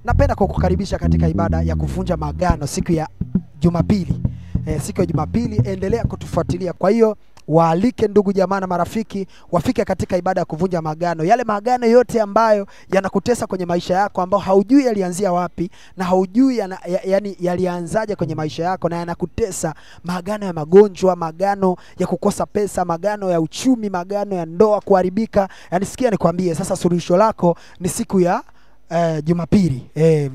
Napenda kukukaribisha katika ibada ya kuvunja maagano siku ya Jumapili. Siku ya Jumapili endelea kutufuatilia. Kwa hiyo waalike ndugu jamaa na marafiki wafike katika ibada ya kuvunja maagano. Yale maagano yote ambayo yanakutesa kwenye maisha yako, ambao haujui yalianzia wapi na haujui yani yalianzaje kwenye maisha yako na yanakutesa, maagano ya magonjwa, maagano ya kukosa pesa, maagano ya uchumi, maagano ya ndoa kuharibika. Yani sikia nikwambie, sasa suluhisho lako ni siku ya Jumapili,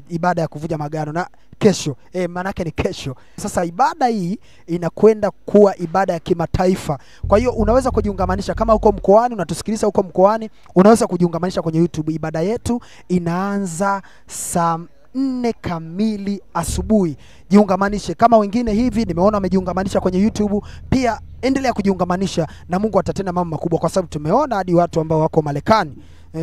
ibada ya kuvunja maagano, na kesho, manake ni kesho. Sasa ibada hii inakwenda kuwa ibada ya kimataifa. Kwa hiyo unaweza kujiungamanisha kama uko mkoani, unatusikiliza uko mkoani, unaweza kujiungamanisha kwenye YouTube. Ibada yetu inaanza saa 4 kamili asubuhi. Jiungamanishe kama wengine hivi, nimeona wamejiungamanisha kwenye YouTube. Pia endelea kujiungamanisha na Mungu atatenda mambo makubwa, kwa sababu tumeona hadi watu ambao wako Marekani,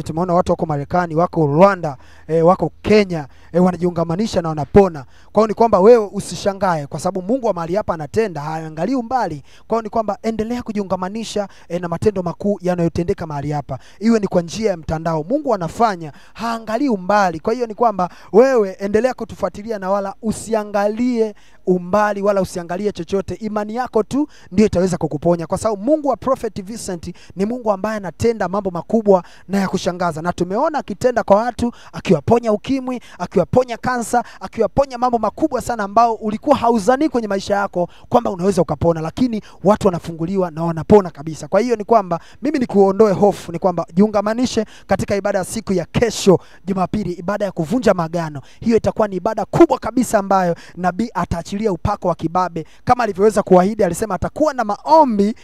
tumeona watu wako Marekani, wako Rwanda, wako Kenya, wanajiungamanisha na wanapona. Kwa hiyo ni kwamba wewe usishangae, kwa sababu Mungu wa mahali hapa anatenda, haangalii umbali. Kwa hiyo ni kwamba endelea kujiungamanisha na matendo makuu yanayotendeka mahali hapa. Iwe ni kwa njia ya mtandao, Mungu anafanya, haangalii umbali. Kwa hiyo ni kwamba wewe endelea kutufuatilia na wala usiangalie umbali wala usiangalie chochote. Imani yako tu ndio itaweza kukuponya, kwa sababu Mungu wa Prophet Vincent ni Mungu ambaye anatenda mambo makubwa na ya kushangaza. Na tumeona akitenda kwa watu, akiwaponya ukimwi, akiwaponya kansa, akiwaponya mambo makubwa sana ambao ulikuwa hauzani kwenye maisha yako kwamba unaweza ukapona, lakini watu wanafunguliwa na wanapona kabisa. Kwa hiyo ni kwamba mimi nikuondoe hofu, ni kwamba jiungamanishe katika ibada ya siku ya kesho Jumapili, ibada ya kuvunja maagano. Hiyo itakuwa ni ibada kubwa kabisa ambayo nabii ataachilia upako wa kibabe kama alivyoweza kuahidi. Alisema atakuwa na maombi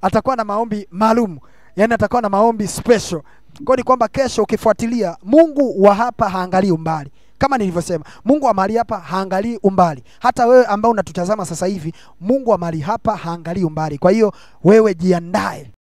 atakuwa na maombi maalum, yani atakuwa na maombi special. Kwa ni kwamba kesho ukifuatilia, Mungu wa hapa haangalii umbali. Kama nilivyosema, Mungu wa mahali hapa haangalii umbali. Hata wewe ambao unatutazama sasa hivi, Mungu wa mahali hapa haangalii umbali. Kwa hiyo wewe jiandae.